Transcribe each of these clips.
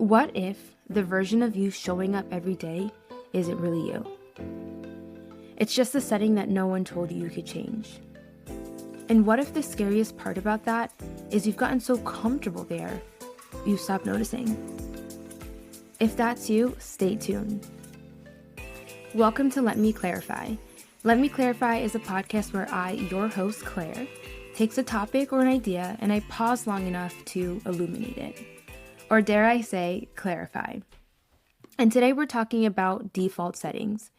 What if the version of you showing up every day isn't really you? It's just a setting that no one told you could change. And what if the scariest part about that is you've gotten so comfortable there, you stop noticing? If that's you, stay tuned. Welcome to Let Me Clarify. Let Me Clarify is a podcast where I, your host Claire, takes a topic or an idea and I pause long enough to illuminate it. Or dare I say, clarify. And today we're talking about default settings.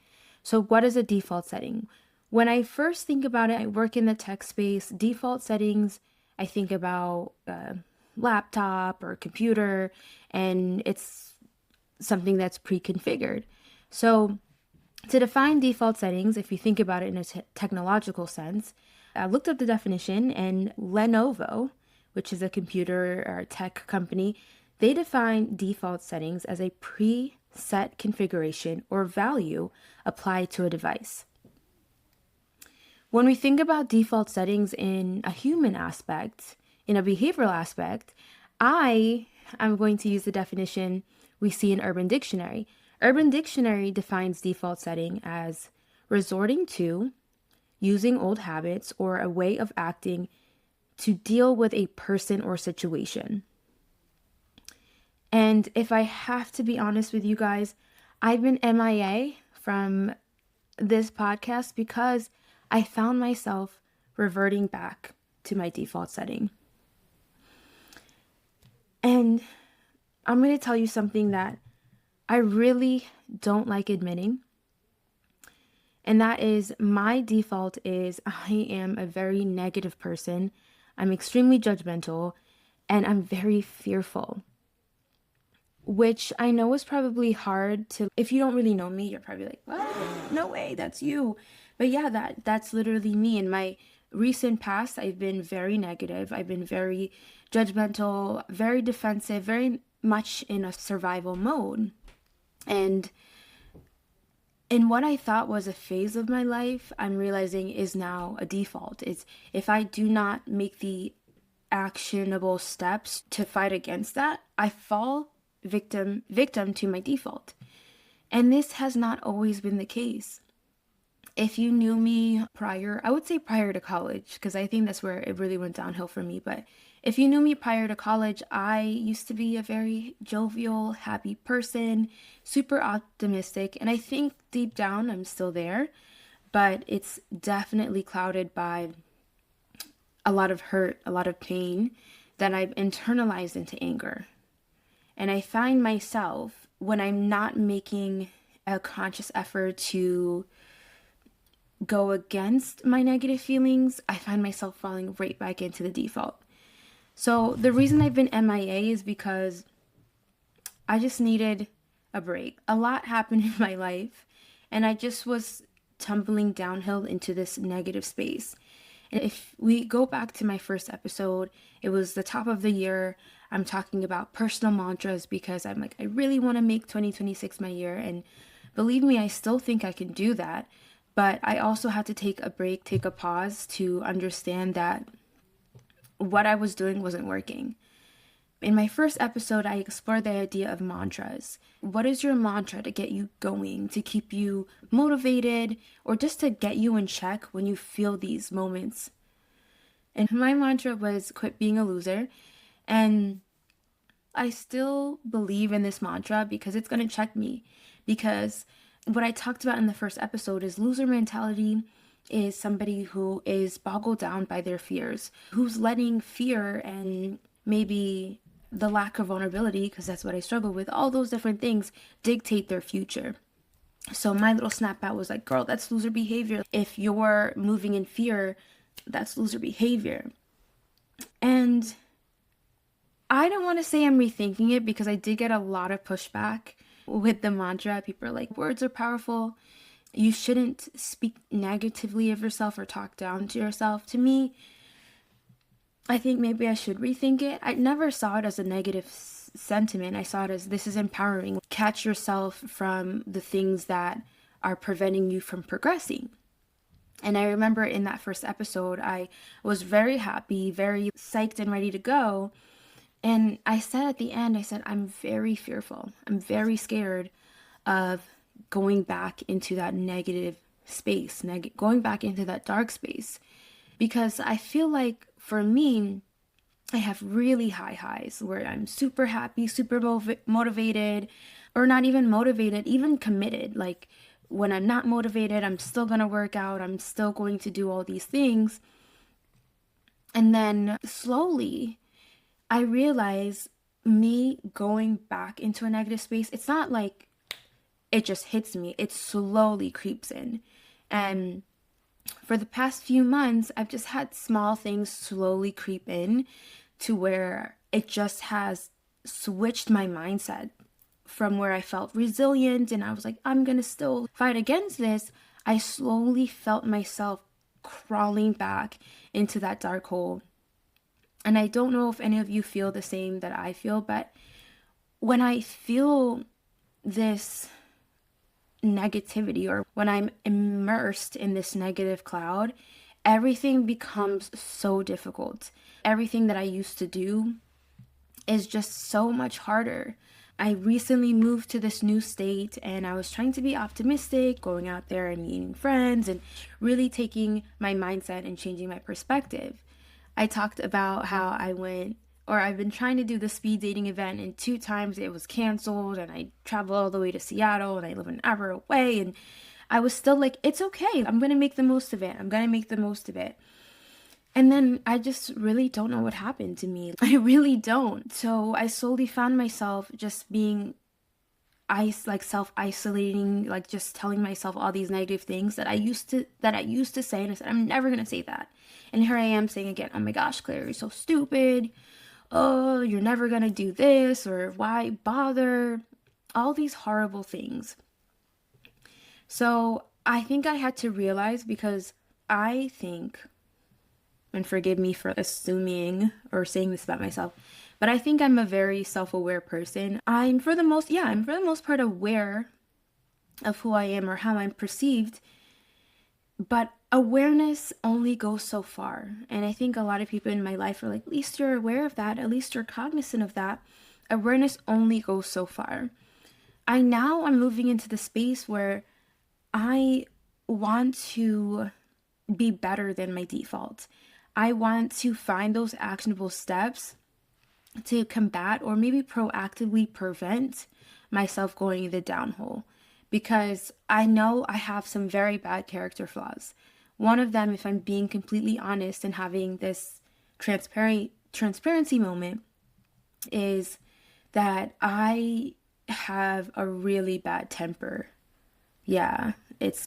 So what is a default setting? When I first think about it, I work in the tech space. Default settings, I think about a laptop or computer, and it's something that's pre-configured. So to define default settings, if you think about it in a technological sense, I looked up the definition, and Lenovo, which is a computer or tech company, they define default settings as a preset configuration or value applied to a device. When we think about default settings in a human aspect, in a behavioral aspect, I am going to use the definition we see in Urban Dictionary. Urban Dictionary defines default setting as resorting to, using old habits, or a way of acting to deal with a person or situation. And if I have to be honest with you guys, I've been MIA from this podcast because I found myself reverting back to my default setting. And I'm going to tell you something that I really don't like admitting. And that is my default is I am a very negative person. I'm extremely judgmental and I'm very fearful. Which I know is probably hard to, if you don't really know me, you're probably like, what? No way, that's you. But yeah, that's literally me. In my recent past, I've been very negative. I've been very judgmental, very defensive, very much in a survival mode. And in what I thought was a phase of my life, I'm realizing is now a default. It's if I do not make the actionable steps to fight against that, I fall victim to my default. And this has not always been the case. If you knew me prior, I would say prior to college, because I think that's where it really went downhill for me. But if you knew me prior to college, I used to be a very jovial, happy person, super optimistic. And I think deep down I'm still there, but it's definitely clouded by a lot of hurt, a lot of pain that I've internalized into anger. And I find myself, when I'm not making a conscious effort to go against my negative feelings, I find myself falling right back into the default. So the reason I've been MIA is because I just needed a break. A lot happened in my life, and I just was tumbling downhill into this negative space. And if we go back to my first episode, it was the top of the year. I'm talking about personal mantras because I'm like, I really want to make 2026 my year. And believe me, I still think I can do that. But I also had to take a break, take a pause to understand that what I was doing wasn't working. In my first episode, I explored the idea of mantras. What is your mantra to get you going, to keep you motivated, or just to get you in check when you feel these moments? And my mantra was quit being a loser. And I still believe in this mantra because it's going to check me. Because what I talked about in the first episode is loser mentality is somebody who is boggled down by their fears, who's letting fear and maybe the lack of vulnerability, because that's what I struggle with, all those different things dictate their future. So my little snapback was like, girl, that's loser behavior. If you're moving in fear, that's loser behavior. And I don't want to say I'm rethinking it because I did get a lot of pushback with the mantra. People are like, words are powerful. You shouldn't speak negatively of yourself or talk down to yourself. To me, I think maybe I should rethink it. I never saw it as a negative sentiment. I saw it as this is empowering. Catch yourself from the things that are preventing you from progressing. And I remember in that first episode, I was very happy, very psyched and ready to go. And I said at the end, I said, I'm very fearful. I'm very scared of going back into that negative space, going back into that dark space. Because I feel like for me, I have really high highs where I'm super happy, super motivated, or not even motivated, even committed. Like when I'm not motivated, I'm still going to work out, I'm still going to do all these things. And then slowly, I realize me going back into a negative space, it's not like it just hits me, it slowly creeps in. And for the past few months, I've just had small things slowly creep in to where it just has switched my mindset from where I felt resilient and I was like, I'm gonna still fight against this. I slowly felt myself crawling back into that dark hole. And I don't know if any of you feel the same that I feel, but when I feel this negativity or when I'm immersed in this negative cloud, everything becomes so difficult. Everything that I used to do is just so much harder. I recently moved to this new state and I was trying to be optimistic, going out there and meeting friends and really taking my mindset and changing my perspective. I talked about how I've been trying to do the speed dating event and 2 times it was canceled and I traveled all the way to Seattle and I live an hour away and I was still like, it's okay. I'm going to make the most of it. I'm going to make the most of it. And then I just really don't know what happened to me. I really don't. So I slowly found myself just being self-isolating, like just telling myself all these negative things that I used to say, and I said, I'm never gonna say that. And here I am saying again, oh my gosh, Claire, you're so stupid. Oh, you're never gonna do this, or why bother? All these horrible things. So I think I had to realize because I think, and forgive me for assuming or saying this about myself, but I think I'm a very self-aware person. I'm for the most part aware of who I am or how I'm perceived, but awareness only goes so far. And I think a lot of people in my life are like, at least you're aware of that, at least you're cognizant of that. Awareness only goes so far. I'm moving into the space where I want to be better than my default. I want to find those actionable steps to combat or maybe proactively prevent myself going in the downhole, because I know I have some very bad character flaws. One of them, if I'm being completely honest and having this transparency moment, is that I have a really bad temper. Yeah, it's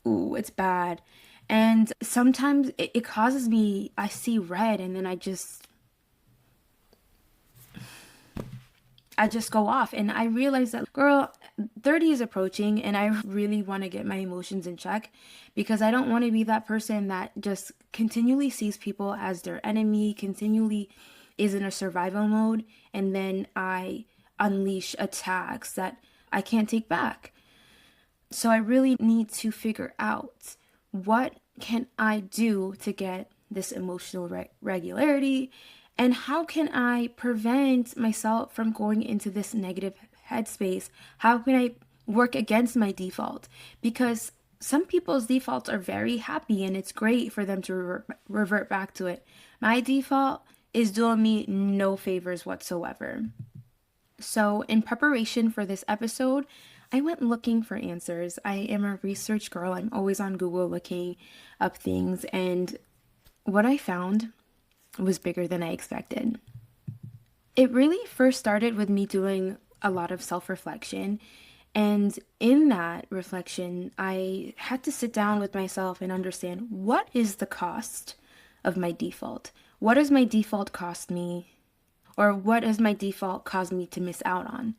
bad. And sometimes it causes me, I see red and then I just go off. And I realize that, girl, 30 is approaching and I really want to get my emotions in check, because I don't want to be that person that just continually sees people as their enemy, continually is in a survival mode, and then I unleash attacks that I can't take back. So I really need to figure out, what can I do to get this emotional regularity? And how can I prevent myself from going into this negative headspace? How can I work against my default? Because some people's defaults are very happy and it's great for them to revert back to it. My default is doing me no favors whatsoever. So in preparation for this episode, I went looking for answers. I am a research girl. I'm always on Google looking up things. And what I found was bigger than I expected. It really first started with me doing a lot of self-reflection. And in that reflection, I had to sit down with myself and understand, what is the cost of my default? What does my default cost me? Or what does my default cause me to miss out on?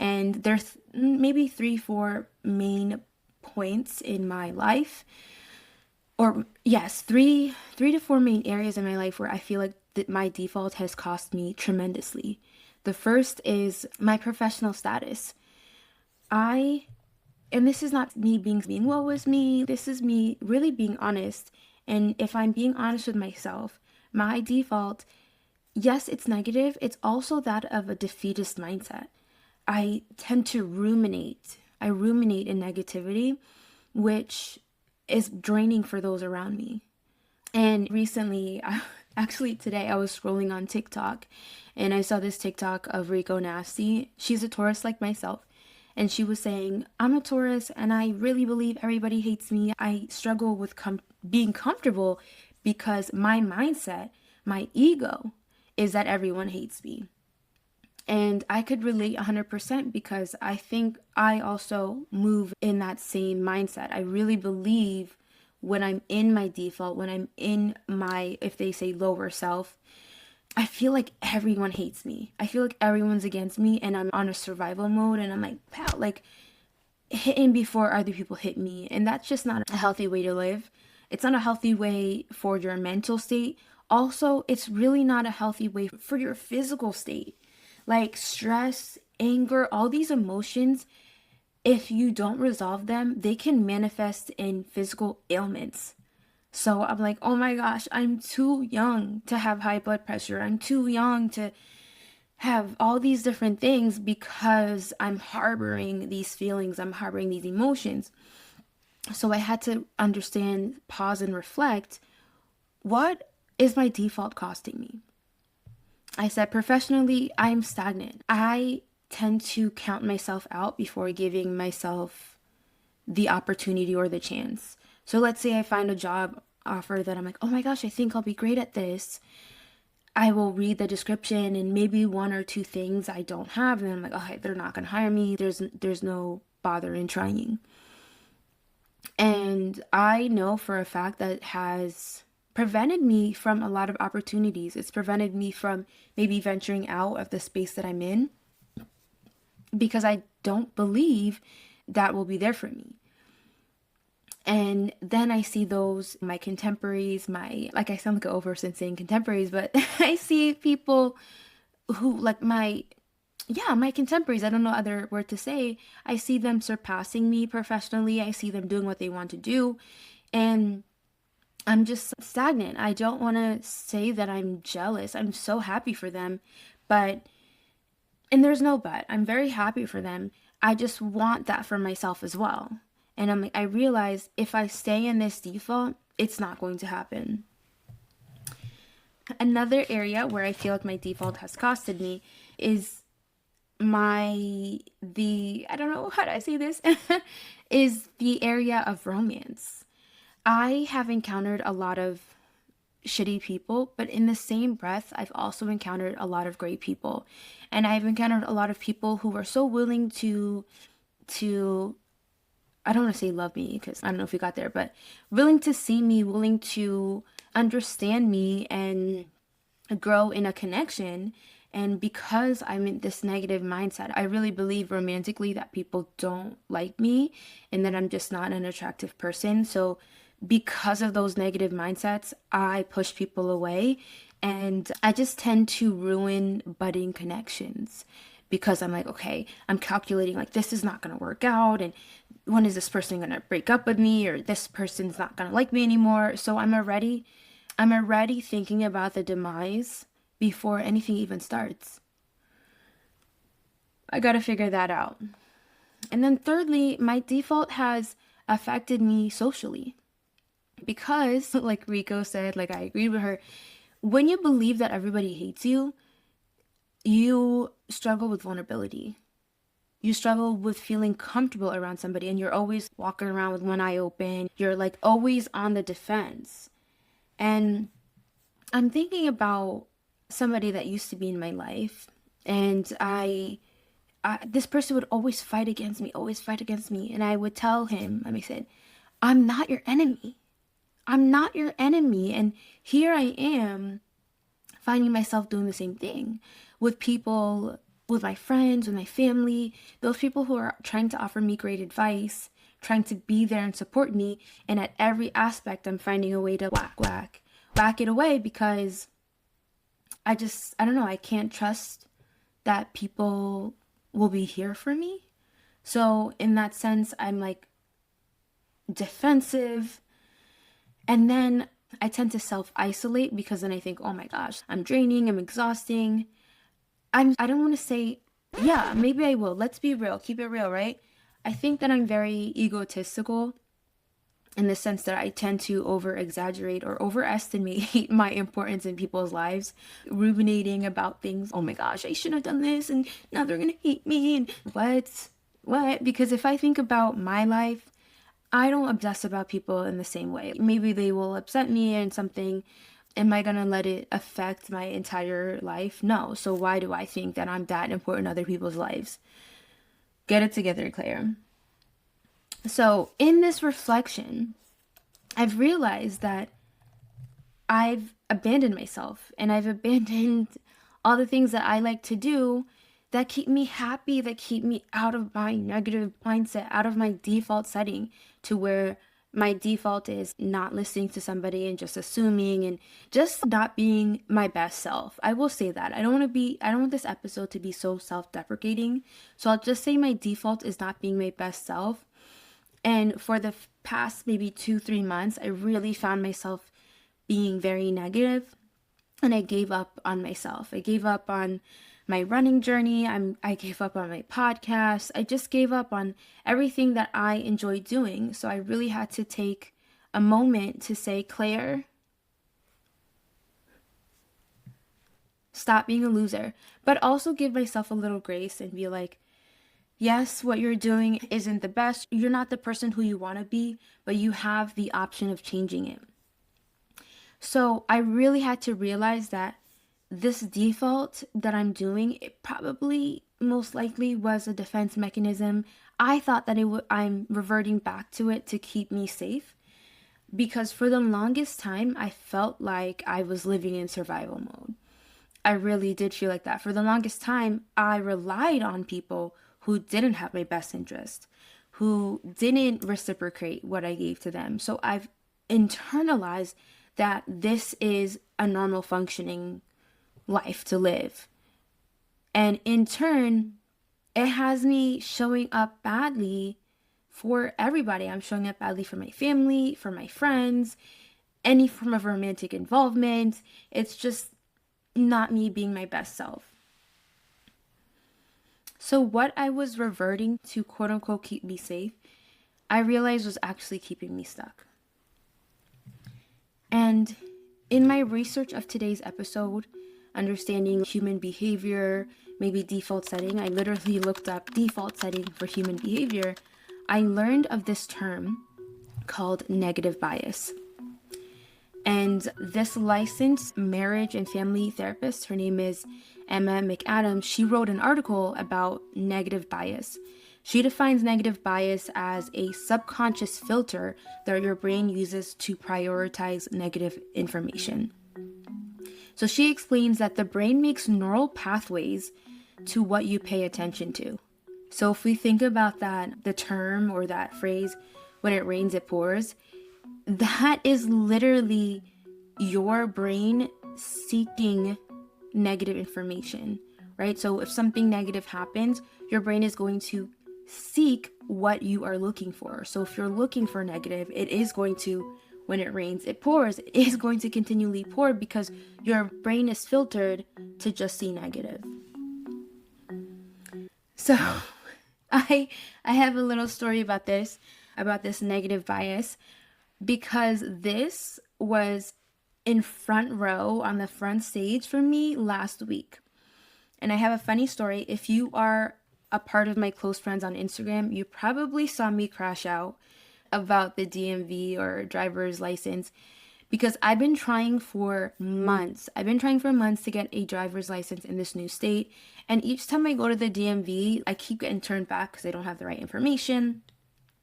And there's maybe 3-4 main points in my life, or yes, three to four main areas in my life where I feel like that my default has cost me tremendously. The first is my professional status. And this is not me being woe was me. This is me really being honest. And if I'm being honest with myself, my default yes, it's negative. It's also that of a defeatist mindset. I tend to ruminate. I ruminate in negativity, which is draining for those around me. And recently, actually today, I was scrolling on TikTok and I saw this TikTok of Rico Nasty. She's a Taurus like myself. And she was saying, I'm a Taurus and I really believe everybody hates me. I struggle with being comfortable because my mindset, my ego, is that everyone hates me. And I could relate 100% because I think I also move in that same mindset. I really believe when I'm in my default, when I'm in my, if they say lower self, I feel like everyone hates me. I feel like everyone's against me and I'm on a survival mode and I'm like, wow, like hitting before other people hit me. And that's just not a healthy way to live. It's not a healthy way for your mental state. Also, it's really not a healthy way for your physical state. Like stress, anger, all these emotions, if you don't resolve them, they can manifest in physical ailments. So I'm like, oh my gosh, I'm too young to have high blood pressure. I'm too young to have all these different things because I'm harboring these feelings, I'm harboring these emotions. So I had to understand, pause, and reflect, what is my default costing me? I said, professionally, I'm stagnant. I tend to count myself out before giving myself the opportunity or the chance. So let's say I find a job offer that I'm like, oh my gosh, I think I'll be great at this. I will read the description and maybe one or two things I don't have, and I'm like, okay, they're not gonna hire me. There's no bother in trying. And I know for a fact that has prevented me from a lot of opportunities. It's prevented me from maybe venturing out of the space that I'm in because I don't believe that will be there for me. And then I see those, my contemporaries, like I sound like an oversense saying contemporaries, but I see people who like my contemporaries, I don't know other word to say. I see them surpassing me professionally. I see them doing what they want to do. And I'm just stagnant. I don't want to say that I'm jealous. I'm so happy for them. But, and there's no but, I'm very happy for them. I just want that for myself as well. And I realize if I stay in this default, it's not going to happen. Another area where I feel like my default has costed me is I don't know how do I say this, is the area of romance. I have encountered a lot of shitty people, but in the same breath, I've also encountered a lot of great people. And I've encountered a lot of people who are so willing to I don't want to say love me because I don't know if we got there, but willing to see me, willing to understand me and grow in a connection. And because I'm in this negative mindset, I really believe romantically that people don't like me and that I'm just not an attractive person. So because of those negative mindsets, I push people away and I just tend to ruin budding connections because I'm like, okay, I'm calculating like this is not going to work out and when is this person going to break up with me or this person's not going to like me anymore. So I'm already thinking about the demise before anything even starts. I got to figure that out. And then thirdly, my default has affected me socially because like Rico said, like I agree with her, when you believe that everybody hates you, you struggle with vulnerability. You struggle with feeling comfortable around somebody and you're always walking around with one eye open. You're like always on the defense. And I'm thinking about somebody that used to be in my life and this person would always fight against me. And I would tell him, I said, I'm not your enemy. I'm not your enemy. And here I am finding myself doing the same thing with people, with my friends, with my family, those people who are trying to offer me great advice, trying to be there and support me. And at every aspect, I'm finding a way to whack it away because I don't know, I can't trust that people will be here for me. So in that sense, I'm like defensive. And then I tend to self-isolate because then I think, oh my gosh, I'm draining, I'm exhausting. I don't want to say, yeah, maybe I will. Let's be real, keep it real, right? I think that I'm very egotistical in the sense that I tend to over exaggerate or overestimate my importance in people's lives, ruminating about things. Oh my gosh, I shouldn't have done this, and now they're gonna hate me. And what? Because if I think about my life, I don't obsess about people in the same way. Maybe they will upset me and something. Am I gonna let it affect my entire life? No. So why do I think that I'm that important in other people's lives? Get it together, Claire. So in this reflection, I've realized that I've abandoned myself and I've abandoned all the things that I like to do that keep me happy, that keep me out of my negative mindset, out of my default setting, to where my default is not listening to somebody and just assuming and just not being my best self. I will say that. I don't want this episode to be so self-deprecating. So I'll just say my default is not being my best self. And for the past maybe 2-3 months, I really found myself being very negative, and I gave up on myself. I gave up on my running journey. I gave up on my podcast. I just gave up on everything that I enjoy doing. So I really had to take a moment to say, Claire, stop being a loser, but also give myself a little grace and be like, yes, what you're doing isn't the best. You're not the person who you want to be, but you have the option of changing it. So I really had to realize that this default that I'm doing, it probably most likely was a defense mechanism. I thought that I'm reverting back to it to keep me safe, because for the longest time, I felt like I was living in survival mode. I really did feel like that. For the longest time, I relied on people who didn't have my best interest, who didn't reciprocate what I gave to them. So I've internalized that this is a normal functioning life to live. And in turn, it has me showing up badly for everybody. I'm showing up badly for my family, for my friends, any form of romantic involvement. It's just not me being my best self. So what I was reverting to, quote unquote, keep me safe, I realized was actually keeping me stuck. And in my research of today's episode, understanding human behavior, maybe default setting, I literally looked up default setting for human behavior. I learned of this term called negative bias. And this licensed marriage and family therapist, her name is Emma McAdams, she wrote an article about negative bias. She defines negative bias as a subconscious filter that your brain uses to prioritize negative information. So she explains that the brain makes neural pathways to what you pay attention to. So if we think about that, the term or that phrase, when it rains, it pours, that is literally your brain seeking negative information, right? So if something negative happens, your brain is going to seek what you are looking for. So if you're looking for negative, it is going to, when it rains, it pours. It is going to continually pour because your brain is filtered to just see negative. So I have a little story about this negative bias, because this was in front row on the front stage for me last week. And I have a funny story. If you are a part of my close friends on Instagram, you probably saw me crash out about the DMV or driver's license, because I've been trying for months. To get a driver's license in this new state. And each time I go to the DMV, I keep getting turned back because I don't have the right information.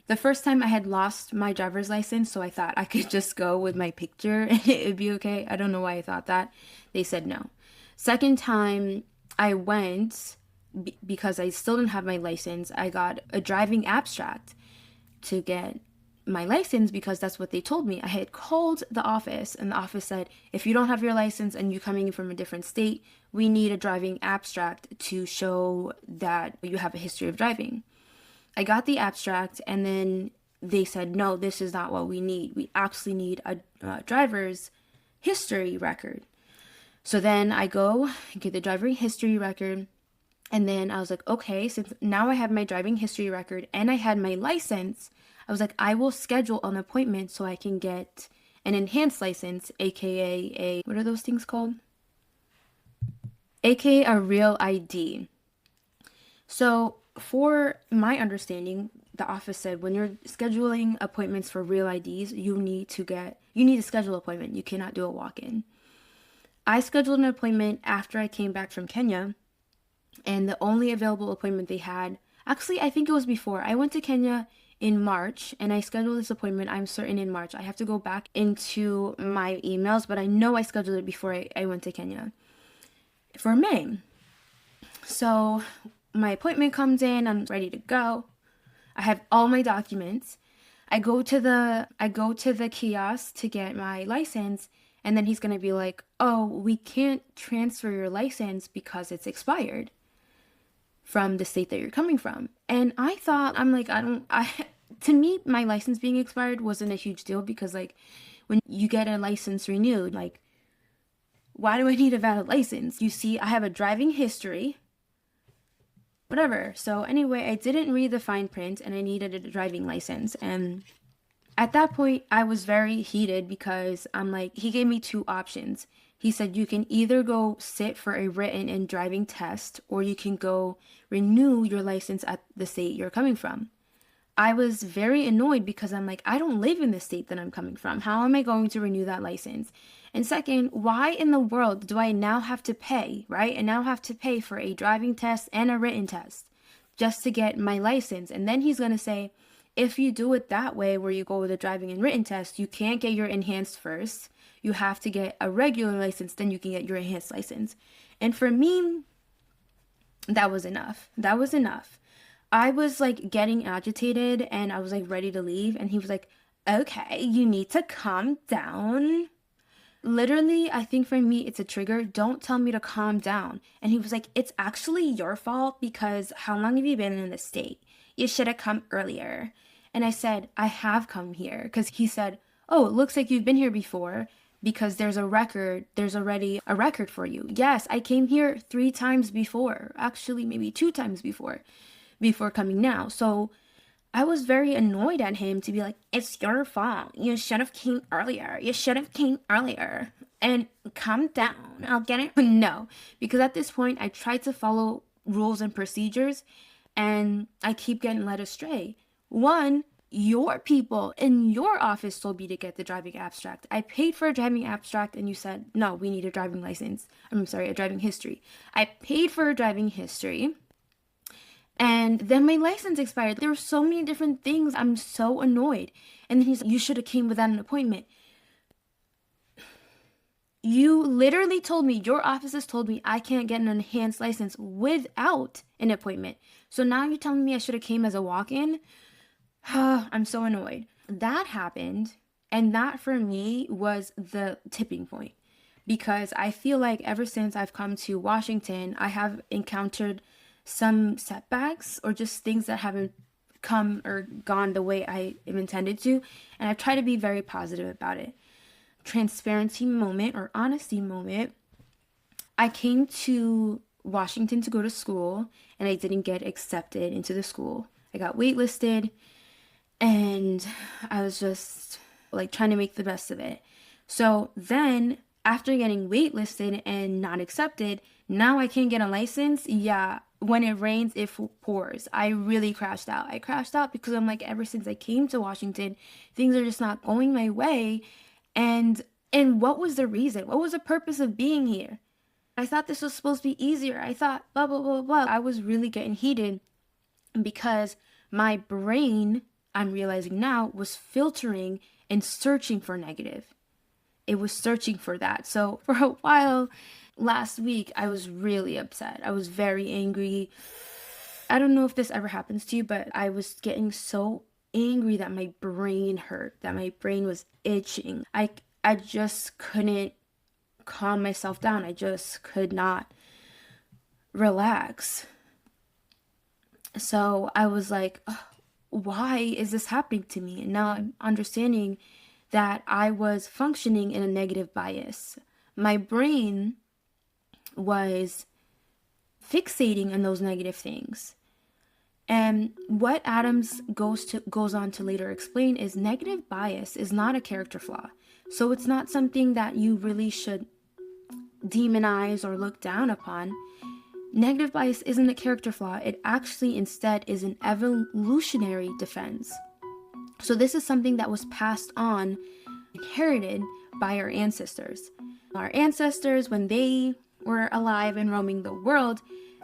The first time I had lost my driver's license, so I thought I could just go with my picture and it would be okay. I don't know why I thought that. They said no. Second time I went, because I still didn't have my license, I got a driving abstract to get my license because that's what they told me. I had called the office and the office said, if you don't have your license and you're coming in from a different state, we need a driving abstract to show that you have a history of driving. I got the abstract, and then they said, no, this is not what we need. We actually need a driver's history record. So then I go get the driving history record. And then I was like, okay, since now I have my driving history record and I had my license, I was like, I will schedule an appointment so I can get an enhanced license, aka what are those things called? AKA a real ID. So, for my understanding, the office said when you're scheduling appointments for real IDs, you need to schedule an appointment. You cannot do a walk-in. I scheduled an appointment after I came back from Kenya, and the only available appointment they had, actually, I think it was before. I went to Kenya in March and I scheduled this appointment, I'm certain in March. I have to go back into my emails, but I know I scheduled it before I went to Kenya for May. So my appointment comes in, I'm ready to go. I have all my documents. I go to the kiosk to get my license, and then he's going to be like, "Oh, we can't transfer your license because it's expired from the state that you're coming from." And I thought, I'm like, to me, my license being expired wasn't a huge deal because, like, when you get a license renewed, like, why do I need a valid license? You see, I have a driving history, whatever. So anyway, I didn't read the fine print and I needed a driving license. And at that point, I was very heated because I'm like, he gave me two options. He said, you can either go sit for a written and driving test, or you can go renew your license at the state you're coming from. I was very annoyed because I'm like, I don't live in the state that I'm coming from. How am I going to renew that license? And second, why in the world do I now have to pay, right? And now have to pay for a driving test and a written test just to get my license. And then he's going to say, if you do it that way, where you go with a driving and written test, you can't get your enhanced first. You have to get a regular license, then you can get your enhanced license. And for me, that was enough. That was enough. I was like getting agitated and I was like ready to leave. And he was like, okay, you need to calm down. Literally, I think for me, it's a trigger. Don't tell me to calm down. And he was like, it's actually your fault because how long have you been in the state? You should have come earlier. And I said, I have come here. Because he said, oh, it looks like you've been here before because there's a record. There's already a record for you. Yes, I came here 3 times before. Actually, maybe 2 times before coming now. So I was very annoyed at him to be like, it's your fault. You should have came earlier. You should have came earlier. And calm down. I'll get it. No, because at this point, I tried to follow rules and procedures and I keep getting led astray. One, your people in your office told me to get the driving abstract. I paid for a driving abstract and you said, no, we need a driving license. I'm sorry, a driving history. I paid for a driving history. And then my license expired. There were so many different things. I'm so annoyed. And then he's like, you should have came without an appointment. You literally told me, your offices told me I can't get an enhanced license without an appointment. So now you're telling me I should have came as a walk-in? I'm so annoyed. That happened. And that for me was the tipping point. Because I feel like ever since I've come to Washington, I have encountered some setbacks or just things that haven't come or gone the way I am intended to. And I've tried to be very positive about it. Transparency moment or honesty moment. I came to Washington to go to school and I didn't get accepted into the school. I got waitlisted and I was just like trying to make the best of it. So then after getting waitlisted and not accepted, now I can't get a license. Yeah, when it rains, it pours. I really crashed out. I crashed out because I'm like, ever since I came to Washington, things are just not going my way. And what was the reason? What was the purpose of being here? I thought this was supposed to be easier. I thought blah, blah, blah, blah. I was really getting heated because my brain, I'm realizing now, was filtering and searching for negative. It was searching for that. So for a while last week, I was really upset. I was very angry. I don't know if this ever happens to you, but I was getting so angry that my brain hurt, that my brain was itching. I just couldn't calm myself down. I just could not relax. So I was like, oh, why is this happening to me? And now I'm understanding that I was functioning in a negative bias. My brain was fixating on those negative things. And what Adams goes on to later explain is negative bias is not a character flaw. So it's not something that you really should demonize or look down upon. Negative bias isn't a character flaw. It actually instead is an evolutionary defense. So this is something that was passed on, inherited by our ancestors. Our ancestors, when they were alive and roaming the world,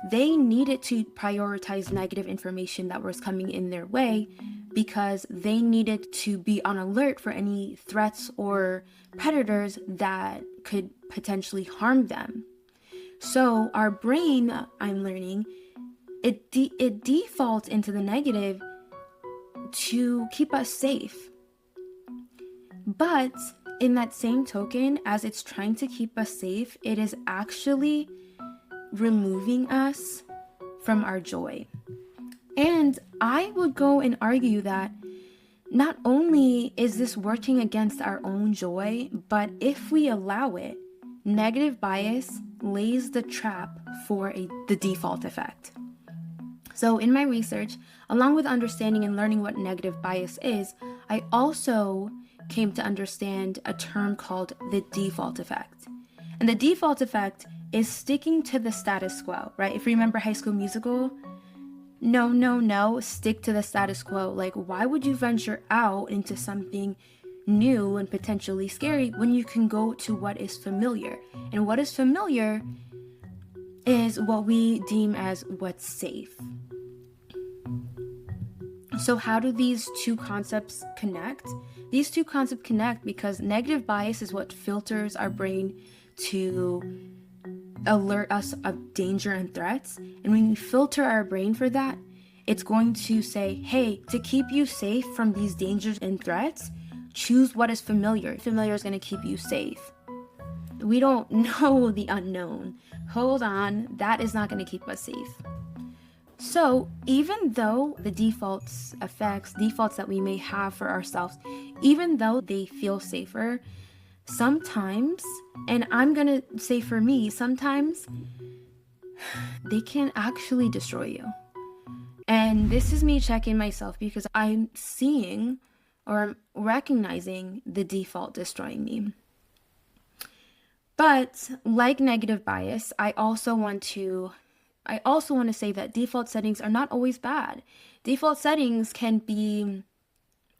they needed to prioritize negative information that was coming in their way because they needed to be on alert for any threats or predators that could potentially harm them. So our brain, I'm learning, it defaults into the negative to keep us safe. But in that same token, as it's trying to keep us safe, it is actually removing us from our joy. And I would go and argue that not only is this working against our own joy, but if we allow it, negative bias lays the trap for the default effect. So in my research, along with understanding and learning what negative bias is, I also came to understand a term called the default effect. And the default effect is sticking to the status quo, right? If you remember High School Musical, no, stick to the status quo. Like, why would you venture out into something new and potentially scary when you can go to what is familiar? And what is familiar is what we deem as what's safe. So how do these two concepts connect? These two concepts connect because negative bias is what filters our brain to alert us of danger and threats. And when we filter our brain for that, it's going to say, hey, to keep you safe from these dangers and threats, choose what is familiar. Familiar is going to keep you safe. We don't know the unknown. Hold on, that is not going to keep us safe. So even though the defaults that we may have for ourselves, even though they feel safer, sometimes, and I'm going to say for me, sometimes they can actually destroy you. And this is me checking myself because I'm seeing or recognizing the default destroying me. But like negative bias, I also want to say that default settings are not always bad. Default settings can be,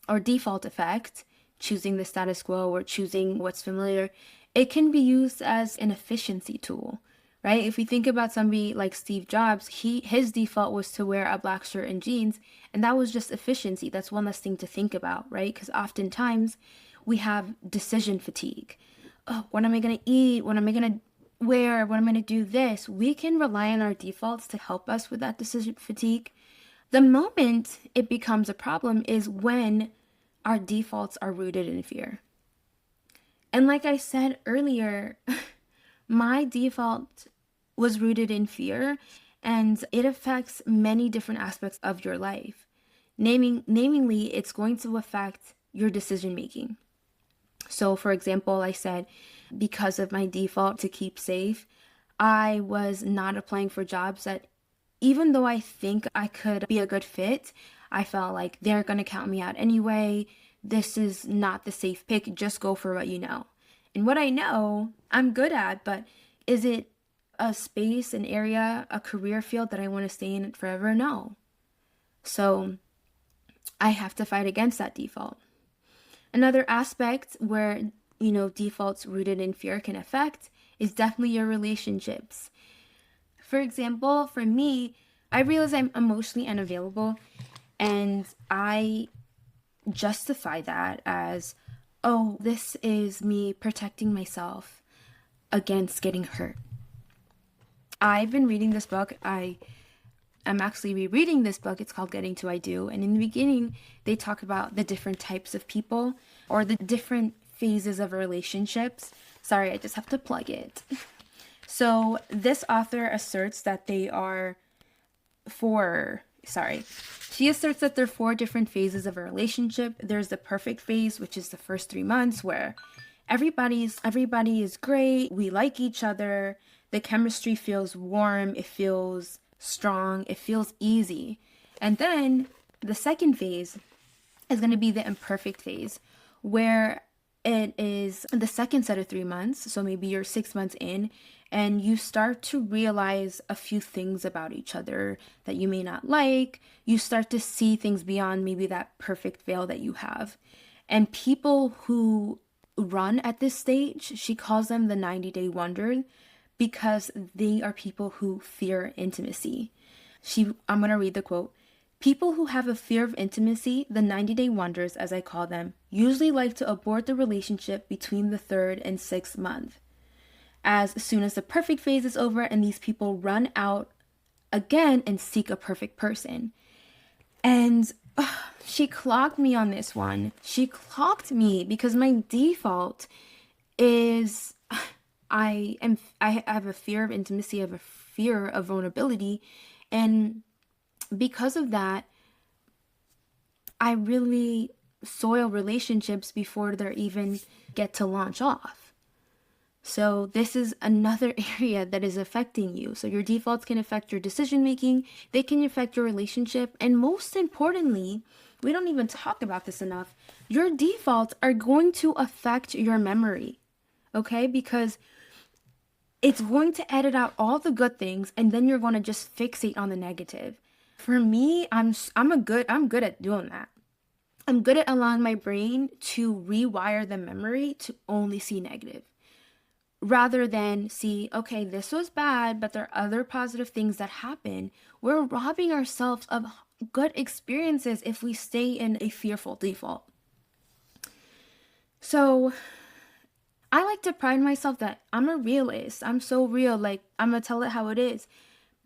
or default effect, choosing the status quo or choosing what's familiar, it can be used as an efficiency tool, right? If we think about somebody like Steve Jobs, his default was to wear a black shirt and jeans, and that was just efficiency. That's one less thing to think about, right? Because oftentimes we have decision fatigue. Oh, what am I going to eat? What am I going to wear? What am I going to do this? We can rely on our defaults to help us with that decision fatigue. The moment it becomes a problem is when our defaults are rooted in fear. And like I said earlier, my default was rooted in fear, and it affects many different aspects of your life. Namely, it's going to affect your decision making. So for example, I said, because of my default to keep safe, I was not applying for jobs that, even though I think I could be a good fit, I felt like they're going to count me out anyway. This is not the safe pick. Just go for what you know. And what I know, I'm good at, but is it a space, an area, a career field that I want to stay in forever? No. So I have to fight against that default. Another aspect where, defaults rooted in fear can affect is definitely your relationships. For example, for me, I realize I'm emotionally unavailable, and I justify that as, oh, this is me protecting myself against getting hurt. I've been reading this book. I'm actually rereading this book. It's called Getting to I Do. And in the beginning, they talk about the different types of people or the different phases of relationships. Sorry, I just have to plug it. So this author asserts that they are She asserts that there are 4 different phases of a relationship. There's the perfect phase, which is the first 3 months where everybody is great. We like each other. The chemistry feels warm. It feels strong. It feels easy. And then the second phase is going to be the imperfect phase, where it is the second set of 3 months. So maybe you're 6 months in and you start to realize a few things about each other that you may not like. You start to see things beyond maybe that perfect veil that you have. And people who run at this stage, she calls them the 90-day wonder because they are people who fear intimacy. I'm going to read the quote. People who have a fear of intimacy, the 90-day wonders, as I call them, usually like to abort the relationship between the 3rd and 6th month. As soon as the perfect phase is over and these people run out again and seek a perfect person. And she clocked me on this one. She clocked me because my default is I have a fear of intimacy, I have a fear of vulnerability, and because of that, I really soil relationships before they even get to launch off. So this is another area that is affecting you. So your defaults can affect your decision making, they can affect your relationship, and most importantly, we don't even talk about this enough, your defaults are going to affect your memory, okay? Because it's going to edit out all the good things and then you're going to just fixate on the negative. For me, I'm good at doing that. I'm good at allowing my brain to rewire the memory to only see negative, rather than see, okay, this was bad, but there are other positive things that happen. We're robbing ourselves of good experiences if we stay in a fearful default. So I like to pride myself that I'm a realist. I'm so real, like I'm gonna tell it how it is.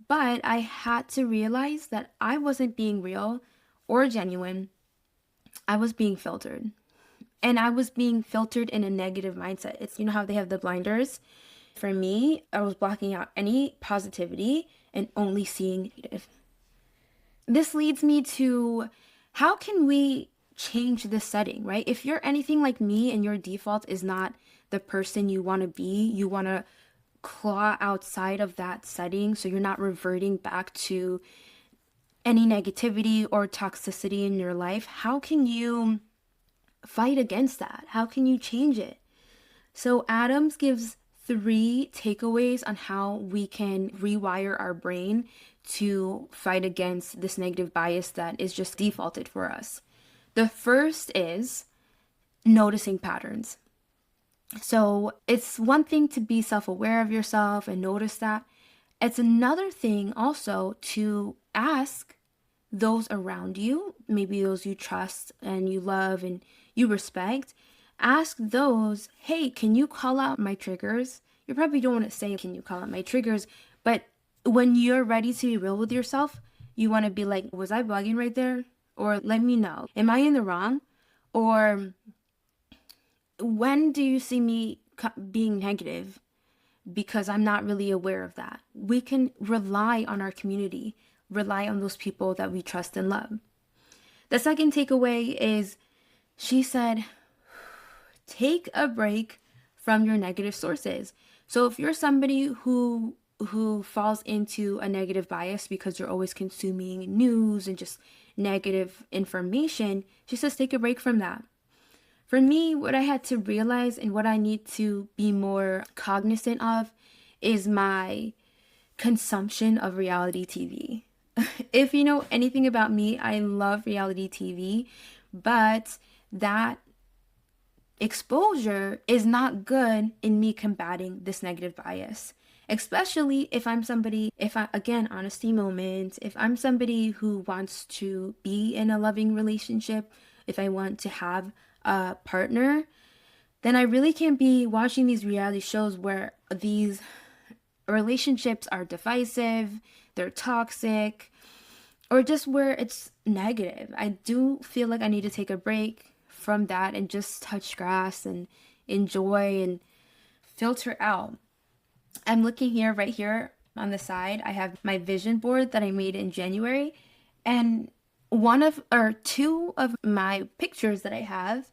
But I had to realize that I wasn't being real or genuine. I was being filtered. And I was being filtered in a negative mindset. It's, you know how they have the blinders? For me, I was blocking out any positivity and only seeing negative. This leads me to, how can we change this setting, right? If you're anything like me and your default is not the person you want to be, you want to claw outside of that setting so you're not reverting back to any negativity or toxicity in your life, how can you fight against that? How can you change it? So Adams gives 3 takeaways on how we can rewire our brain to fight against this negative bias that is just defaulted for us. The first is noticing patterns. So it's one thing to be self-aware of yourself and notice that. It's another thing also to ask those around you, maybe those you trust and you love and you respect, ask those, hey, can you call out my triggers? You probably don't want to say, can you call out my triggers? But when you're ready to be real with yourself, you want to be like, was I bugging right there? Or let me know. Am I in the wrong? Or when do you see me being negative? Because I'm not really aware of that. We can rely on our community, rely on those people that we trust and love. The second takeaway is, she said, take a break from your negative sources. So if you're somebody who falls into a negative bias because you're always consuming news and just negative information, she says take a break from that. For me, what I had to realize and what I need to be more cognizant of is my consumption of reality TV. If you know anything about me, I love reality TV, but that exposure is not good in me combating this negative bias. Especially if I'm somebody, again, honesty moment, if I'm somebody who wants to be in a loving relationship, if I want to have a partner, then I really can't be watching these reality shows where these relationships are divisive, they're toxic, or just where it's negative. I do feel like I need to take a break from that and just touch grass and enjoy and filter out. I'm looking here, right here on the side, I have my vision board that I made in January. And two of my pictures that I have,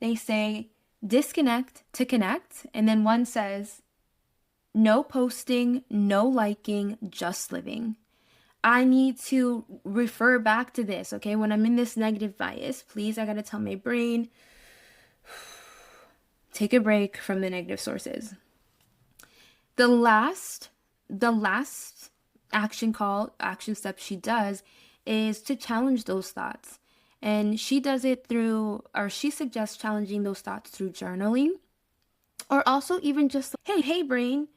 they say disconnect to connect, and then one says no posting, no liking, just living. I need to refer back to this, okay? When I'm in this negative bias, please, I gotta tell my brain, take a break from the negative sources. The last action step she does is to challenge those thoughts. And she does it through, or she suggests challenging those thoughts through journaling, or also even just, hey brain,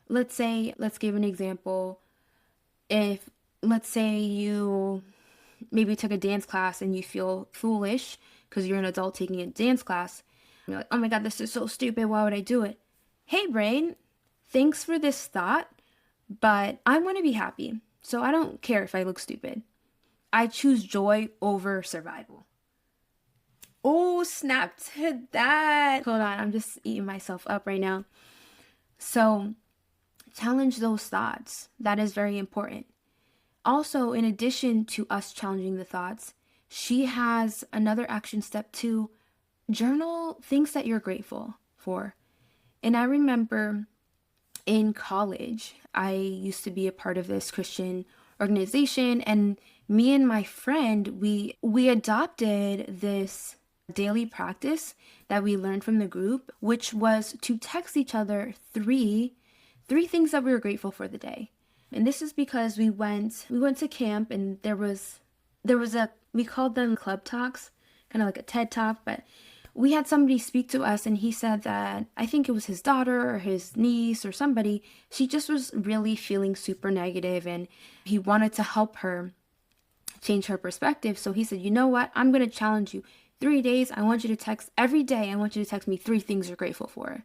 let's give an example. If, let's say you maybe took a dance class and you feel foolish because you're an adult taking a dance class. You're like, oh my God, this is so stupid. Why would I do it? Hey, brain, thanks for this thought, but I want to be happy. So I don't care if I look stupid. I choose joy over survival. Oh, snap to that. Hold on, I'm just eating myself up right now. So challenge those thoughts. That is very important. Also, in addition to us challenging the thoughts, she has another action step to journal things that you're grateful for. And I remember in college, I used to be a part of this Christian organization, and me and my friend, we adopted this daily practice that we learned from the group, which was to text each other three things that we were grateful for the day. And this is because we went to camp, and there was we called them club talks, kind of like a TED talk, but we had somebody speak to us, and he said that, I think it was his daughter or his niece or somebody, she just was really feeling super negative, and he wanted to help her change her perspective. So he said, you know what? I'm going to challenge you. 3 days, I want you to text every day. I want you to text me 3 things you're grateful for.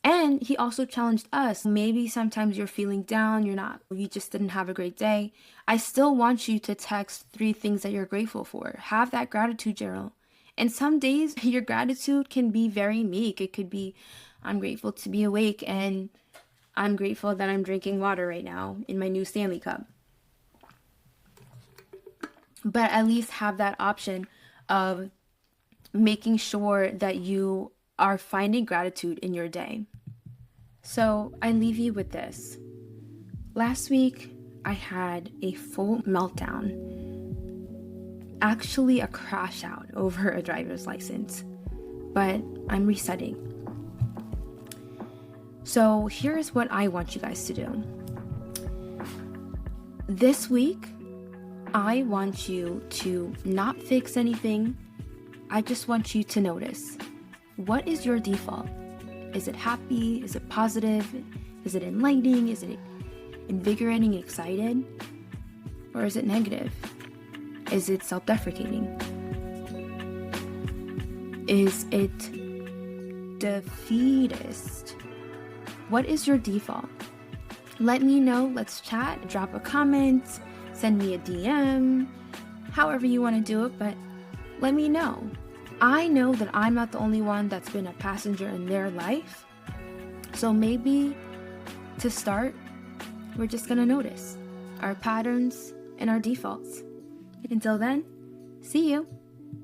And he also challenged us. Maybe sometimes you're feeling down, you just didn't have a great day. I still want you to text 3 things that you're grateful for. Have that gratitude journal. And some days your gratitude can be very meek. It could be, I'm grateful to be awake, and I'm grateful that I'm drinking water right now in my new Stanley cup. But at least have that option of making sure that you are finding gratitude in your day. So I leave you with this. Last week, I had a full meltdown. Actually, a crash out over a driver's license. But I'm resetting. So here's what I want you guys to do. This week, I want you to not fix anything. I just want you to notice. What is your default? Is it happy? Is it positive? Is it enlightening? Is it invigorating, excited? Or is it negative? Is it self-deprecating? Is it defeatist? What is your default? Let me know. Let's chat. Drop a comment. Send me a DM. However you want to do it, but let me know. I know that I'm not the only one that's been a passenger in their life. So maybe to start, we're just going to notice our patterns and our defaults. Until then, see you.